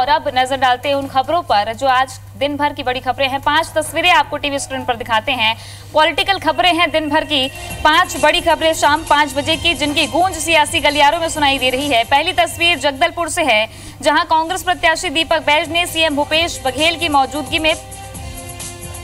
और अब नजर डालते हैं उन खबरों पर जो आज दिन भर की बड़ी खबरें हैं। 5 तस्वीरें आपको टीवी स्क्रीन पर दिखाते हैं। पॉलिटिकल खबरें हैं दिन भर की, 5 बड़ी खबरें शाम 5 बजे की, जिनकी गूंज सियासी गलियारों में सुनाई दे रही है। पहली तस्वीर जगदलपुर से है, जहां कांग्रेस प्रत्याशी दीपक बैज ने सीएम भूपेश बघेल की मौजूदगी में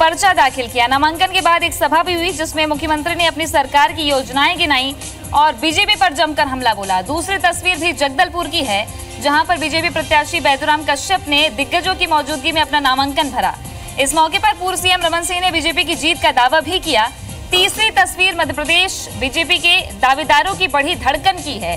पर्चा दाखिल किया। नामांकन के बाद एक सभा भी हुई, जिसमें मुख्यमंत्री ने अपनी सरकार की योजनाएं गिनाई और बीजेपी पर जमकर हमला बोला। दूसरी तस्वीर भी जगदलपुर की है, जहां पर बीजेपी प्रत्याशी बैदुराम कश्यप ने दिग्गजों की मौजूदगी में अपना नामांकन भरा। इस मौके पर पूर्व सीएम रमन सिंह ने बीजेपी की जीत का दावा भी किया। तीसरी तस्वीर मध्य प्रदेश बीजेपी के दावेदारों की बढ़ी धड़कन की है।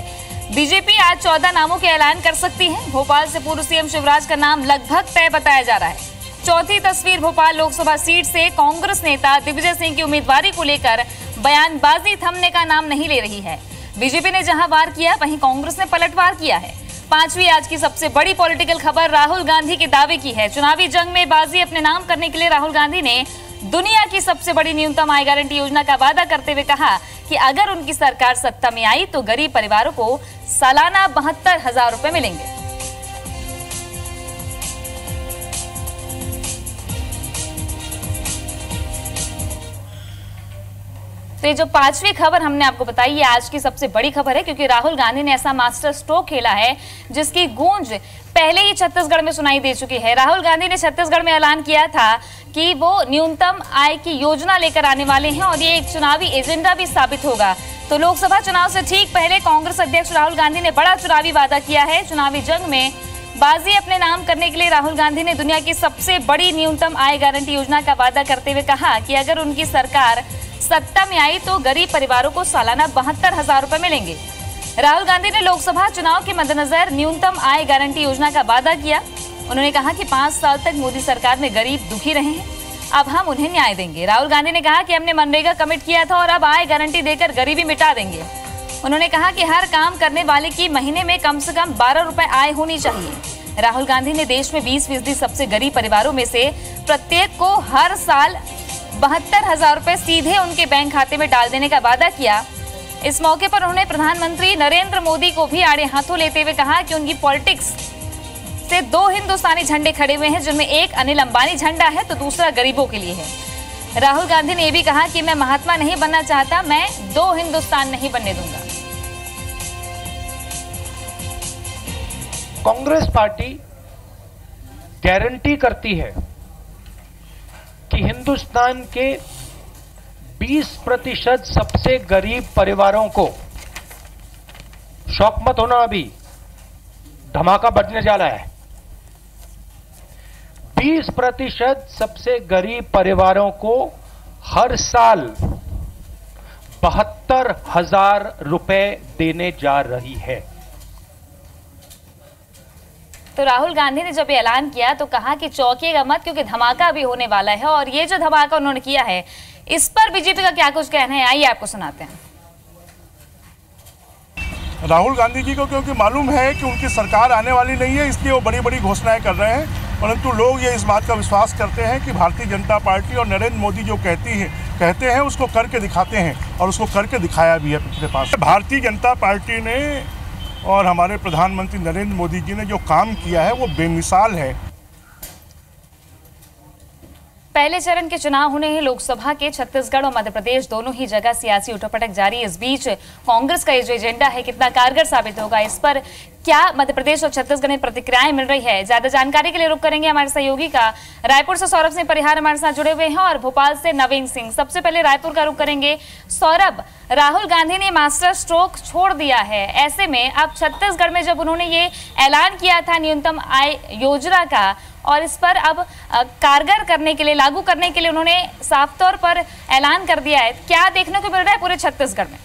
बीजेपी आज 14 नामों के ऐलान कर सकती है। भोपाल से पूर्व सीएम शिवराज का नाम लगभग तय बताया जा रहा है। चौथी तस्वीर भोपाल लोकसभा सीट से कांग्रेस नेता दिग्विजय सिंह की उम्मीदवारी को लेकर बयानबाजी थमने का नाम नहीं ले रही है। बीजेपी ने जहां वार किया, वहीं कांग्रेस ने पलटवार किया है। पांचवी आज की सबसे बड़ी पॉलिटिकल खबर राहुल गांधी के दावे की है। चुनावी जंग में बाजी अपने नाम करने के लिए राहुल गांधी ने दुनिया की सबसे बड़ी न्यूनतम आय गारंटी योजना का वादा करते हुए कहा कि अगर उनकी सरकार सत्ता में आई तो गरीब परिवारों को सालाना 72,000 रुपए मिलेंगे। तो ये जो पांचवी खबर हमने आपको बताई, ये आज की सबसे बड़ी खबर है, क्योंकि राहुल गांधी ने ऐसा मास्टर स्ट्रोक खेला है जिसकी गूंज पहले ही छत्तीसगढ़ में सुनाई दे चुकी है। राहुल गांधी ने छत्तीसगढ़ में ऐलान किया था कि वो न्यूनतम आय की योजना लेकर आने वाले हैं और ये एक चुनावी एजेंडा भी साबित होगा। तो लोकसभा चुनाव से ठीक पहले कांग्रेस अध्यक्ष राहुल गांधी ने बड़ा चुनावी वादा किया है। चुनावी जंग में बाजी अपने नाम करने के लिए राहुल गांधी ने दुनिया की सबसे बड़ी न्यूनतम आय गारंटी योजना का वादा करते हुए कहा कि अगर उनकी सरकार सत्ता में आई तो गरीब परिवारों को सालाना 72,000 रुपए मिलेंगे। राहुल गांधी ने लोकसभा चुनाव के मद्देनजर न्यूनतम आय गारंटी योजना का वादा किया। उन्होंने कहा कि 5 साल तक मोदी सरकार में गरीब दुखी रहे हैं, अब हम उन्हें न्याय देंगे। राहुल गांधी ने कहा कि हमने मनरेगा कमिट किया था और अब आय गारंटी देकर गरीबी मिटा देंगे। उन्होंने कहा कि हर काम करने वाले की महीने में कम से कम 12 रुपए आय होनी चाहिए। राहुल गांधी ने देश में 20% सबसे गरीब परिवारों में से प्रत्येक को हर साल 72,000 रुपए सीधे उनके बैंक खाते में डाल देने का वादा किया। इस मौके पर उन्होंने प्रधानमंत्री नरेंद्र मोदी को भी आड़े हाथों लेते हुए कहा कि उनकी पॉलिटिक्स से 2 हिंदुस्तानी झंडे खड़े हुए हैं, जिनमें एक अनिल अंबानी झंडा है तो दूसरा गरीबों के लिए है। राहुल गांधी ने यह भी कहा कि मैं महात्मा नहीं बनना चाहता, मैं 2 हिंदुस्तान नहीं बनने दूंगा। कांग्रेस पार्टी गारंटी करती है कि हिंदुस्तान के 20% सबसे गरीब परिवारों को, शौक मत होना, अभी धमाका बजने जा रहा है, 20% सबसे गरीब परिवारों को हर साल 72,000 रुपए देने जा रही है। तो राहुल गांधी ने जब ऐलान किया तो कहा कि चौंकिएगा मत, क्योंकि धमाका भी होने वाला है। और ये जो धमाका उन्होंने किया है, इस पर बीजेपी का क्या कुछ कहना है, आइए आपको सुनाते हैं। राहुल गांधी जी को क्योंकि मालूम है कि उनकी सरकार आने वाली नहीं है, इसलिए वो बड़ी बड़ी घोषणाएं कर रहे हैं। परंतु लोग ये इस बात का विश्वास करते हैं कि भारतीय जनता पार्टी और नरेंद्र मोदी जो कहते हैं उसको करके दिखाते हैं, और उसको करके दिखाया भी है पिछले 5 साल। भारतीय जनता पार्टी ने और हमारे प्रधानमंत्री नरेंद्र मोदी जी ने जो काम किया है वो बेमिसाल है। पहले चरण के चुनाव होने हैं लोकसभा के। छत्तीसगढ़ और मध्य प्रदेश दोनों ही जगह सियासी उठापटक जारी। इस बीच कांग्रेस का ये जो एजेंडा है कितना कारगर साबित होगा, इस पर क्या मध्य प्रदेश और छत्तीसगढ़ में प्रतिक्रियाएं मिल रही है। ज्यादा जानकारी के लिए रुख करेंगे हमारे सहयोगी का। रायपुर से सौरभ सिंह परिहार हमारे साथ जुड़े हुए हैं और भोपाल से नवीन सिंह। सबसे पहले रायपुर का रुख करेंगे। सौरभ, राहुल गांधी ने मास्टर स्ट्रोक छोड़ दिया है, ऐसे में अब छत्तीसगढ़ में जब उन्होंने ये ऐलान किया था न्यूनतम आय योजना का, और इस पर अब कारगर करने के लिए, लागू करने के लिए उन्होंने साफ तौर पर ऐलान कर दिया है, क्या देखने को मिल रहा है पूरे छत्तीसगढ़ में?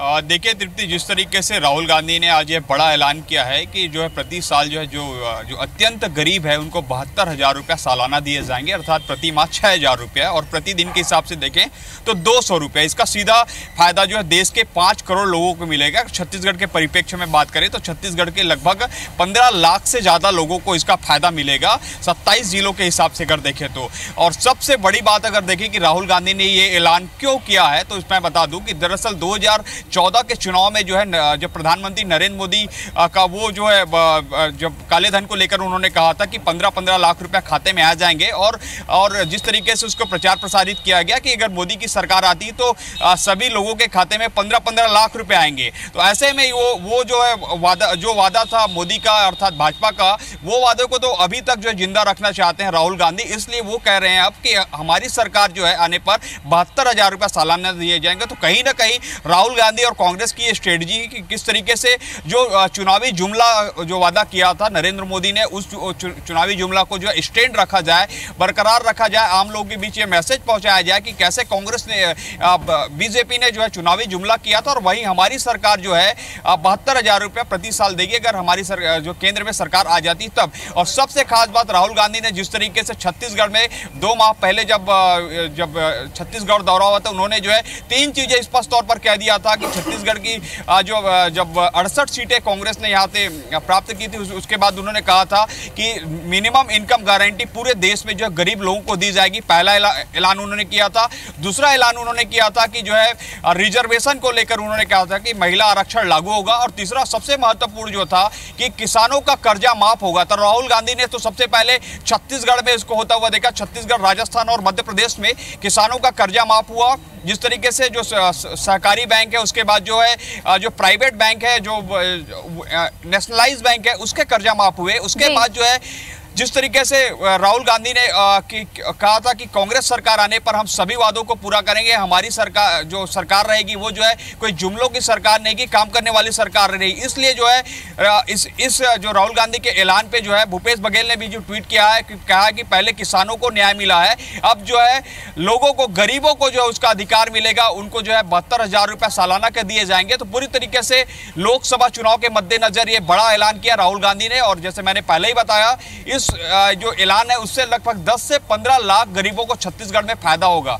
देखिए तृप्ति, जिस तरीके से राहुल गांधी ने आज ये बड़ा ऐलान किया है कि जो है प्रति साल जो है जो अत्यंत गरीब है उनको 72,000 रुपया सालाना दिए जाएंगे, अर्थात प्रति माह 6,000 रुपया, और प्रतिदिन के हिसाब से देखें तो 200 रुपया। इसका सीधा फायदा जो है देश के 5 करोड़ लोगों को मिलेगा। छत्तीसगढ़ के परिप्रेक्ष्य में बात करें तो छत्तीसगढ़ के लगभग 15 लाख से ज़्यादा लोगों को इसका फायदा मिलेगा 27 जिलों के हिसाब से अगर देखें तो। और सबसे बड़ी बात अगर देखें कि राहुल गांधी ने ये ऐलान क्यों किया है, तो इसमें बता दूं कि दरअसल 2014 के चुनाव में जो है जब प्रधानमंत्री नरेंद्र मोदी का वो जो है जब काले धन को लेकर उन्होंने कहा था कि 15-15 लाख रुपया खाते में आ जाएंगे, और जिस तरीके से उसको प्रचार प्रसारित किया गया कि अगर मोदी की सरकार आती तो सभी लोगों के खाते में 15-15 लाख रुपए आएंगे। तो ऐसे में वो जो है वादा था मोदी का अर्थात भाजपा का, वो वादे को तो अभी तक जो है जिंदा रखना चाहते हैं राहुल गांधी। इसलिए वो कह रहे हैं अब कि हमारी सरकार जो है आने पर 72,000 रुपया सालाना दिए जाएंगे। तो कहीं ना कहीं राहुल गांधी और कांग्रेस की ये स्ट्रेटजी कि किस तरीके से जो चुनावी जुमला जो वादा किया था नरेंद्र मोदी ने, उस चुनावी जुमला को जो है स्टैंड रखा जाए, बरकरार रखा जाए, आम लोगों के बीच ये मैसेज पहुंचाया जाए कि कैसे कांग्रेस ने बीजेपी ने जो है चुनावी जुमला किया था और वही हमारी सरकार जो है 72,000 रुपया प्रति साल देगी अगर हमारी जो केंद्र में सरकार आ जाती तब। और सबसे खास बात राहुल गांधी ने जिस तरीके से छत्तीसगढ़ में 2 माह पहले जब छत्तीसगढ़ दौरा हुआ था, उन्होंने जो है 3 चीजें स्पष्ट तौर पर कह दिया था कि छत्तीसगढ़ की जब 68 सीटें कांग्रेस ने यहाँ से प्राप्त की थी, उसके बाद उन्होंने कहा था कि मिनिमम इनकम गारंटी पूरे देश में जो है गरीब लोगों को दी जाएगी। पहला ऐलान उन्होंने किया था। दूसरा ऐलान उन्होंने किया था कि जो है रिजर्वेशन को लेकर उन्होंने कहा था कि महिला आरक्षण लागू होगा। और तीसरा सबसे महत्वपूर्ण जो था कि किसानों का कर्जा माफ होगा। तो राहुल गांधी ने तो सबसे पहले छत्तीसगढ़ में इसको होता हुआ देखा। छत्तीसगढ़, राजस्थान और मध्य प्रदेश में किसानों का कर्जा माफ हुआ। जिस तरीके से जो सहकारी बैंक है, उसके बाद जो है जो प्राइवेट बैंक है, जो नेशनलाइज बैंक है, उसके कर्जा माफ हुए। उसके बाद जो है जिस तरीके से राहुल गांधी ने कहा था कि कांग्रेस सरकार आने पर हम सभी वादों को पूरा करेंगे, हमारी सरकार जो सरकार रहेगी वो जो है कोई जुमलों की सरकार नहीं की, काम करने वाली सरकार रहेगी। इसलिए जो है इस जो राहुल गांधी के ऐलान पे जो है भूपेश बघेल ने भी जो ट्वीट किया है, कहा कि पहले किसानों को न्याय मिला है, अब जो है लोगों को, गरीबों को जो है उसका अधिकार मिलेगा, उनको जो है 72,000 रुपया सालाना के दिए जाएंगे। तो पूरी तरीके से लोकसभा चुनाव के मद्देनजर ये बड़ा ऐलान किया राहुल गांधी ने। और जैसे मैंने पहले ही बताया, इस जो ऐलान है उससे लगभग 10 से 15 लाख गरीबों को छत्तीसगढ़ में फायदा होगा।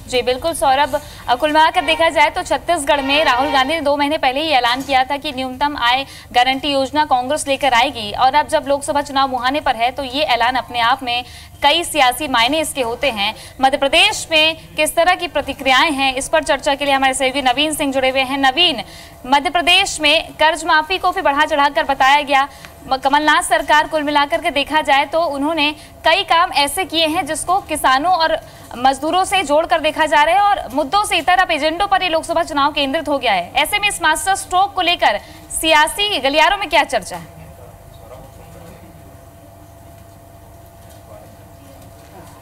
जी बिल्कुल सौरभ, कुल मिलाकर देखा जाए तो छत्तीसगढ़ में राहुल गांधी ने 2 महीने पहले ही ऐलान किया था कि न्यूनतम आय गारंटी योजना कांग्रेस लेकर आएगी, और अब जब लोकसभा चुनाव मुहाने पर है तो ये ऐलान अपने आप में कई सियासी मायने इसके होते हैं। मध्य प्रदेश में किस तरह की प्रतिक्रियाएं हैं, इस पर चर्चा के लिए हमारे सहयोगी नवीन सिंह जुड़े हुए हैं। नवीन, मध्य प्रदेश में कर्ज माफी को भी बढ़ा चढ़ाकर बताया गया। कमलनाथ सरकार कुल मिलाकर के देखा जाए तो उन्होंने कई काम ऐसे किए हैं जिसको किसानों और मजदूरों से जोड़कर देखा जा रहा है, और मुद्दों से इतर अब एजेंडों पर ये लोकसभा चुनाव केंद्रित हो गया है। ऐसे में इस मास्टर स्ट्रोक को लेकर सियासी गलियारों में क्या चर्चा है?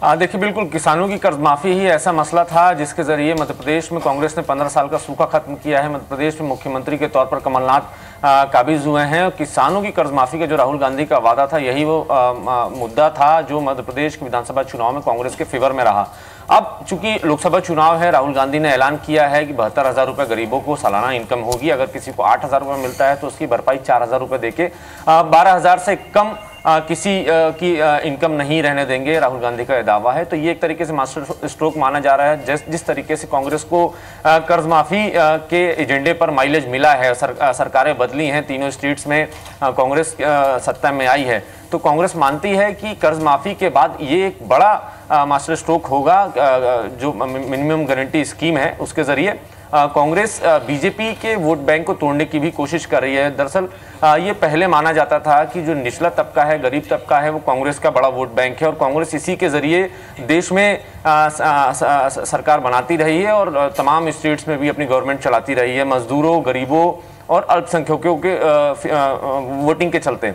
देखिए, बिल्कुल किसानों की कर्ज माफी ही ऐसा मसला था जिसके जरिए मध्य प्रदेश में कांग्रेस ने 15 साल का सूखा खत्म किया है। मध्य प्रदेश में मुख्यमंत्री के तौर पर कमलनाथ काबिज हुए हैं। किसानों की कर्ज माफी का जो राहुल गांधी का वादा था, यही वो मुद्दा था जो मध्य प्रदेश के विधानसभा चुनाव में कांग्रेस के फेवर में रहा। अब चूंकि लोकसभा चुनाव है, राहुल गांधी ने ऐलान किया है कि 72,000 रुपये गरीबों को सालाना इनकम होगी। अगर किसी को 8,000 रुपये मिलता है तो उसकी भरपाई 4,000 रुपये देके 12,000 से कम किसी की इनकम नहीं रहने देंगे, राहुल गांधी का यह दावा है। तो ये एक तरीके से मास्टर स्ट्रोक माना जा रहा है। जिस तरीके से कांग्रेस को कर्ज माफी के एजेंडे पर माइलेज मिला है, सरकारें बदली हैं, तीनों स्टेट्स में कांग्रेस सत्ता में आई है, तो कांग्रेस मानती है कि कर्ज माफी के बाद ये एक बड़ा मास्टर स्ट्रोक होगा। जो मिनिमम गारंटी स्कीम है उसके जरिए कांग्रेस बीजेपी के वोट बैंक को तोड़ने की भी कोशिश कर रही है। दरअसल ये पहले माना जाता था कि जो निचला तबका है, गरीब तबका है, वो कांग्रेस का बड़ा वोट बैंक है और कांग्रेस इसी के जरिए देश में सरकार बनाती रही है और तमाम स्टेट्स में भी अपनी गवर्नमेंट चलाती रही है, मजदूरों, गरीबों और अल्पसंख्यकों के वोटिंग के चलते।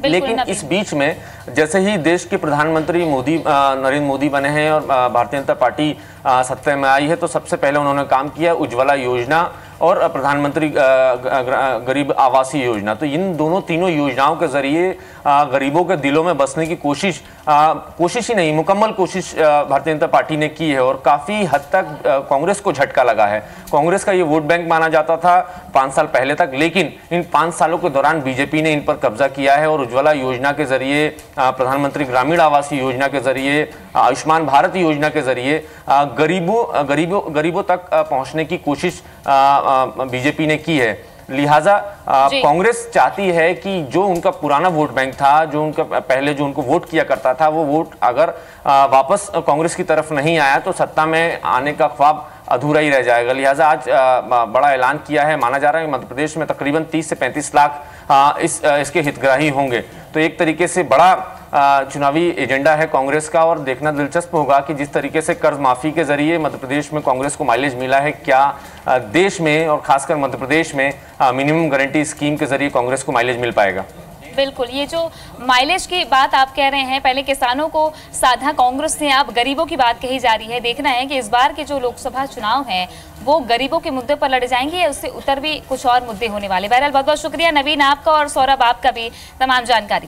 लेकिन इस बीच में जैसे ही देश के प्रधानमंत्री नरेंद्र मोदी बने हैं और भारतीय जनता पार्टी सत्ता में आई है, तो सबसे पहले उन्होंने काम किया उज्ज्वला योजना और प्रधानमंत्री गरीब आवासीय योजना। तो इन तीनों योजनाओं के जरिए गरीबों के दिलों में बसने की कोशिश ही नहीं, मुकम्मल कोशिश भारतीय जनता पार्टी ने की है और काफ़ी हद तक कांग्रेस को झटका लगा है। कांग्रेस का ये वोट बैंक माना जाता था 5 साल पहले तक, लेकिन इन 5 सालों के दौरान बीजेपी ने इन पर कब्जा किया है और उज्ज्वला योजना के जरिए, प्रधानमंत्री ग्रामीण आवास योजना के जरिए, आयुष्मान भारत योजना के जरिए गरीबों तक पहुंचने की कोशिश बीजेपी ने की है। लिहाजा कांग्रेस चाहती है कि जो उनका पुराना वोट बैंक था, जो उनका पहले जो उनको वोट किया करता था, वो वोट अगर वापस कांग्रेस की तरफ नहीं आया तो सत्ता में आने का ख्वाब अधूरा ही रह जाएगा। लिहाजा आज बड़ा ऐलान किया है। माना जा रहा है मध्य प्रदेश में तकरीबन 30 से 35 लाख इसके हितग्राही होंगे। तो एक तरीके से बड़ा चुनावी एजेंडा है कांग्रेस का और देखना दिलचस्प होगा कि जिस तरीके से कर्ज माफी के जरिए मध्य प्रदेश में कांग्रेस को माइलेज मिला है, क्या देश में और खासकर मध्य प्रदेश में मिनिमम गारंटी स्कीम के जरिए कांग्रेस को माइलेज मिल पाएगा। बिल्कुल, ये जो माइलेज की बात आप कह रहे हैं, पहले किसानों को साधा कांग्रेस ने, अब गरीबों की बात कही जा रही है। देखना है कि इस बार के जो लोकसभा चुनाव हैं वो गरीबों के मुद्दे पर लड़े जाएंगे या उससे उतर भी कुछ और मुद्दे होने वाले। बहरहाल बहुत बहुत शुक्रिया नवीन आपका और सौरभ आपका भी तमाम जानकारी।